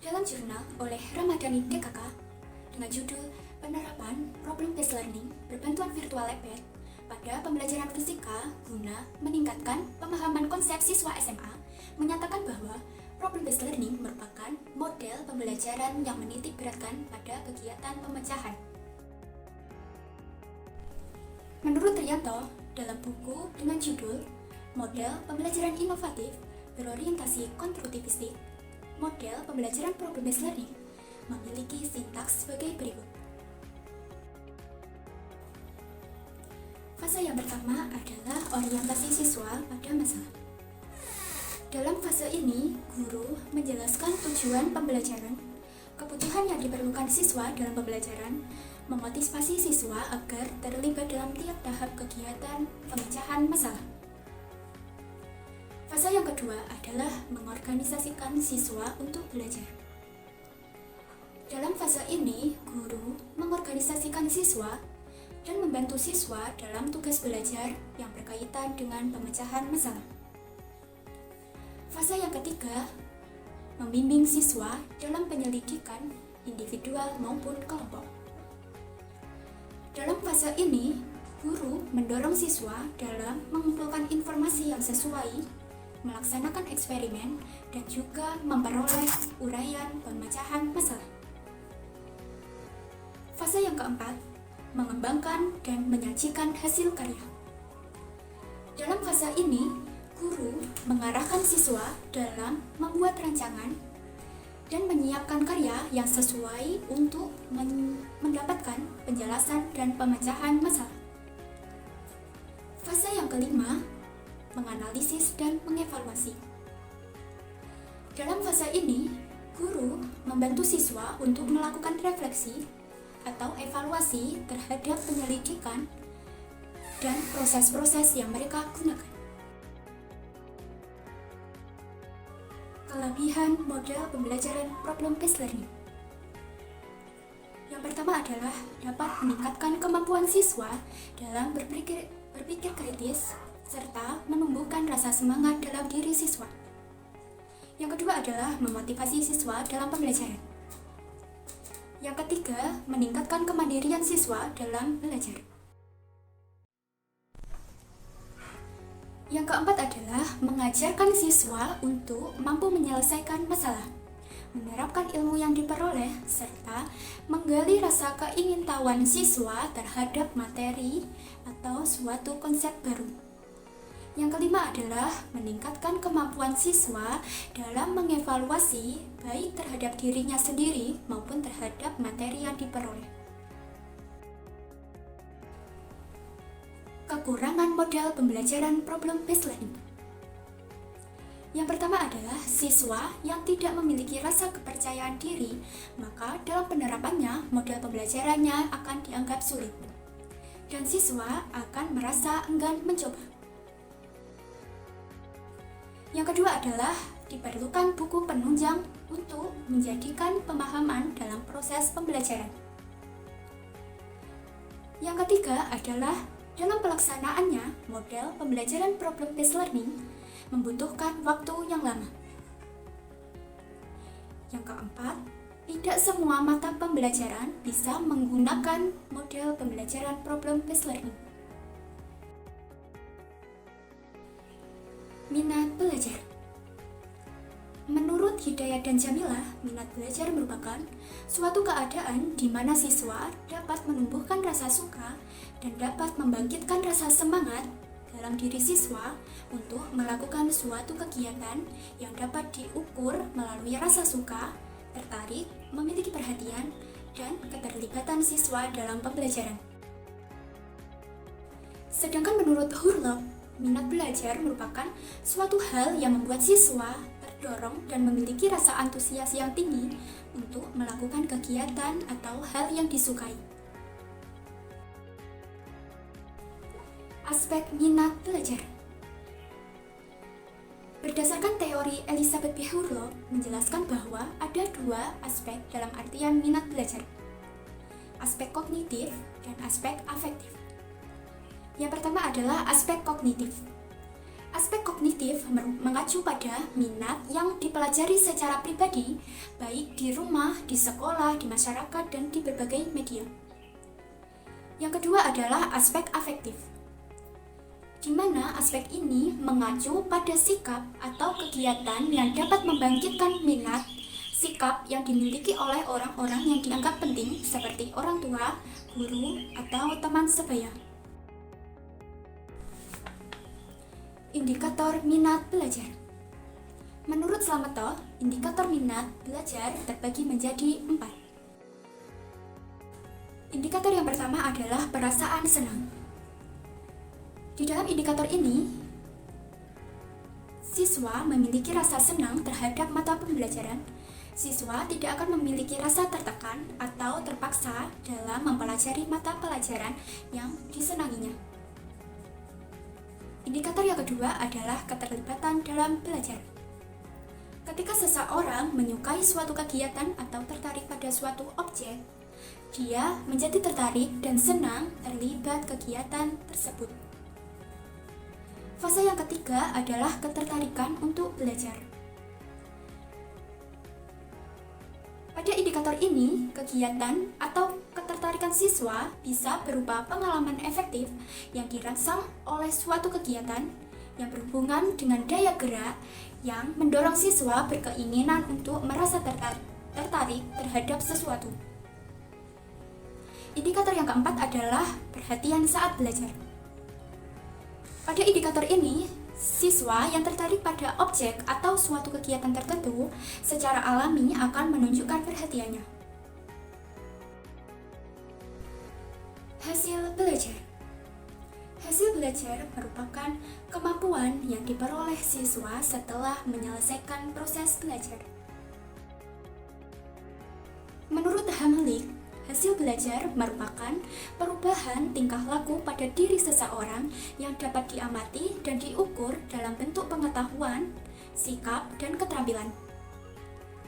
Dalam jurnal oleh Ramadhani DKK dengan judul Penerapan Problem-Based Learning Berbantuan Virtual iPad pada Pembelajaran Fisika guna meningkatkan pemahaman konsep siswa SMA, menyatakan bahwa Problem-Based Learning merupakan model pembelajaran yang menitik beratkan pada kegiatan pemecahan. Menurut Trianto, dalam buku dengan judul Model Pembelajaran Inovatif Berorientasi Konstruktivistik, model pembelajaran problem-based learning memiliki sintaks sebagai berikut. Fase yang pertama adalah orientasi siswa pada masalah. Dalam fase ini, guru menjelaskan tujuan pembelajaran, kebutuhan yang diperlukan siswa dalam pembelajaran, memotivasi siswa agar terlibat dalam tiap tahap kegiatan pemecahan masalah. Fase yang kedua adalah mengorganisasikan siswa untuk belajar. Dalam fase ini, guru mengorganisasikan siswa dan membantu siswa dalam tugas belajar yang berkaitan dengan pemecahan masalah. Fase yang ketiga, membimbing siswa dalam penyelidikan individual maupun kelompok. Dalam fase ini, guru mendorong siswa dalam mengumpulkan informasi yang sesuai, melaksanakan eksperimen, dan juga memperoleh uraian pemecahan masalah. Fase yang keempat, mengembangkan dan menyajikan hasil karya. Dalam fase ini, guru mengarahkan siswa dalam membuat rancangan dan menyiapkan karya yang sesuai untuk mendapatkan penjelasan dan pemecahan masalah. Fase yang kelima, menganalisis dan mengevaluasi. Dalam fase ini, guru membantu siswa untuk melakukan refleksi atau evaluasi terhadap penyelidikan dan proses-proses yang mereka gunakan. Kelebihan model pembelajaran problem-based learning. Yang pertama adalah dapat meningkatkan kemampuan siswa dalam berpikir kritis serta menumbuhkan rasa semangat dalam diri siswa. Yang kedua adalah memotivasi siswa dalam pembelajaran. Yang ketiga, meningkatkan kemandirian siswa dalam belajar. Yang keempat adalah mengajarkan siswa untuk mampu menyelesaikan masalah, menerapkan ilmu yang diperoleh, serta menggali rasa keingintahuan siswa terhadap materi atau suatu konsep baru. Yang kelima adalah meningkatkan kemampuan siswa dalam mengevaluasi baik terhadap dirinya sendiri maupun terhadap materi yang diperoleh. Kekurangan model pembelajaran problem-based learning. Yang pertama adalah siswa yang tidak memiliki rasa kepercayaan diri, maka dalam penerapannya model pembelajarannya akan dianggap sulit, dan siswa akan merasa enggan mencoba. Yang kedua adalah diperlukan buku penunjang untuk menjadikan pemahaman dalam proses pembelajaran. Yang ketiga adalah dalam pelaksanaannya, model pembelajaran problem-based learning membutuhkan waktu yang lama. Yang keempat, tidak semua mata pembelajaran bisa menggunakan model pembelajaran problem-based learning. Minat belajar. Menurut Hidayat dan Jamilah, minat belajar merupakan suatu keadaan di mana siswa dapat menumbuhkan rasa suka dan dapat membangkitkan rasa semangat dalam diri siswa untuk melakukan suatu kegiatan yang dapat diukur melalui rasa suka, tertarik, memiliki perhatian, dan keterlibatan siswa dalam pembelajaran. Sedangkan menurut Hurlop, minat belajar merupakan suatu hal yang membuat siswa terdorong dan memiliki rasa antusias yang tinggi untuk melakukan kegiatan atau hal yang disukai. Aspek minat belajar. Berdasarkan teori Elizabeth B. Hurlop menjelaskan bahwa ada dua aspek dalam artian minat belajar, aspek kognitif dan aspek afektif. Yang pertama adalah aspek kognitif. Aspek kognitif mengacu pada minat yang dipelajari secara pribadi, baik di rumah, di sekolah, di masyarakat, dan di berbagai media. Yang kedua adalah aspek afektif, di mana aspek ini mengacu pada sikap atau kegiatan yang dapat membangkitkan minat, sikap yang dimiliki oleh orang-orang yang dianggap penting seperti orang tua, guru, atau teman sebaya. Indikator minat belajar. Menurut Slameto, indikator minat belajar terbagi menjadi 4. Indikator yang pertama adalah perasaan senang. Di dalam indikator ini, siswa memiliki rasa senang terhadap mata pembelajaran. Siswa tidak akan memiliki rasa tertekan atau terpaksa dalam mempelajari mata pelajaran yang disenanginya. Indikator yang kedua adalah keterlibatan dalam belajar. Ketika seseorang menyukai suatu kegiatan atau tertarik pada suatu objek, dia menjadi tertarik dan senang terlibat kegiatan tersebut. Fase yang ketiga adalah ketertarikan untuk belajar. Pada indikator ini, kegiatan atau ketertarikan siswa bisa berupa pengalaman efektif yang dirangsang oleh suatu kegiatan yang berhubungan dengan daya gerak yang mendorong siswa berkeinginan untuk merasa tertarik terhadap sesuatu. Indikator yang keempat adalah perhatian saat belajar. Pada indikator ini, siswa yang tertarik pada objek atau suatu kegiatan tertentu secara alami akan menunjukkan perhatiannya. Hasil belajar. Hasil belajar merupakan kemampuan yang diperoleh siswa setelah menyelesaikan proses belajar. Menurut Hamlik, hasil belajar merupakan perubahan tingkah laku pada diri seseorang yang dapat diamati dan diukur dalam bentuk pengetahuan, sikap, dan keterampilan.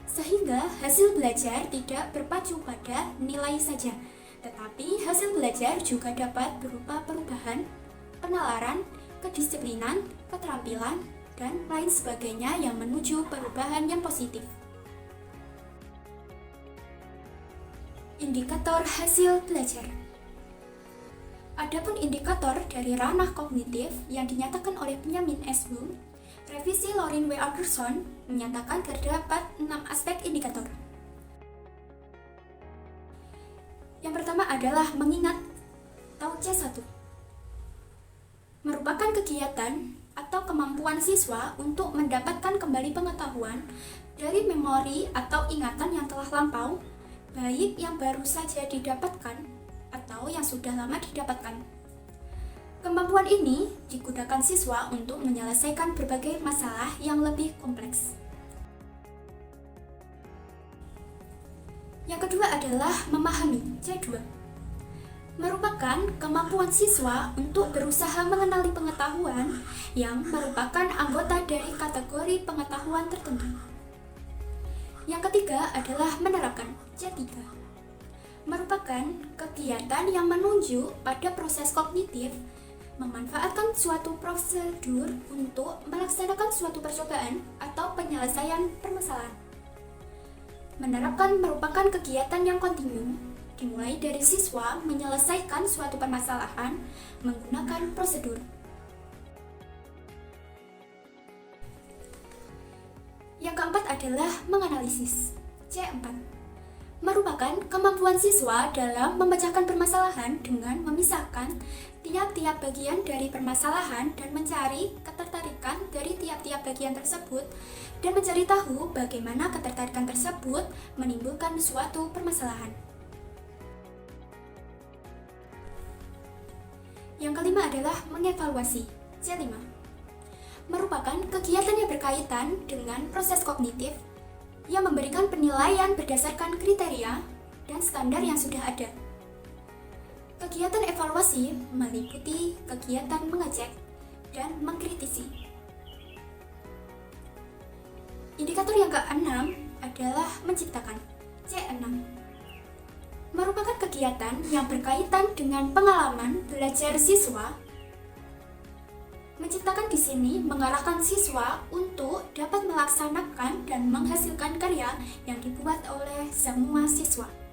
Sehingga hasil belajar tidak berpacu pada nilai saja, tetapi hasil belajar juga dapat berupa perubahan, penalaran, kedisiplinan, keterampilan, dan lain sebagainya yang menuju perubahan yang positif. Indikator hasil belajar. Adapun indikator dari ranah kognitif yang dinyatakan oleh Benjamin S. Bloom, revisi Lauren W. Alderson menyatakan terdapat 6 aspek indikator. Yang pertama adalah mengingat atau C1. Merupakan kegiatan atau kemampuan siswa untuk mendapatkan kembali pengetahuan dari memori atau ingatan yang telah lampau, baik yang baru saja didapatkan atau yang sudah lama didapatkan. Kemampuan ini digunakan siswa untuk menyelesaikan berbagai masalah yang lebih kompleks. Yang kedua adalah memahami, C2. Merupakan kemampuan siswa untuk berusaha mengenali pengetahuan yang merupakan anggota dari kategori pengetahuan tertentu. Yang ketiga adalah menerapkan, C3. Merupakan kegiatan yang menunjuk pada proses kognitif, memanfaatkan suatu prosedur untuk melaksanakan suatu percobaan atau penyelesaian permasalahan. Menerapkan merupakan kegiatan yang kontinu, dimulai dari siswa menyelesaikan suatu permasalahan menggunakan prosedur. Yang keempat adalah menganalisis, C4. Merupakan kemampuan siswa dalam memecahkan permasalahan dengan memisahkan tiap-tiap bagian dari permasalahan dan mencari ketertarikan dari tiap-tiap bagian tersebut dan mencari tahu bagaimana ketertarikan tersebut menimbulkan suatu permasalahan. Yang kelima adalah mengevaluasi, C5. Merupakan kegiatan yang berkaitan dengan proses kognitif yang memberikan penilaian berdasarkan kriteria dan standar yang sudah ada. Kegiatan evaluasi meliputi kegiatan mengecek dan mengkritisi. Indikator yang keenam adalah menciptakan, C6. Merupakan kegiatan yang berkaitan dengan pengalaman belajar siswa Menciptakan di sini mengarahkan siswa untuk dapat melaksanakan dan menghasilkan karya yang dibuat oleh semua siswa.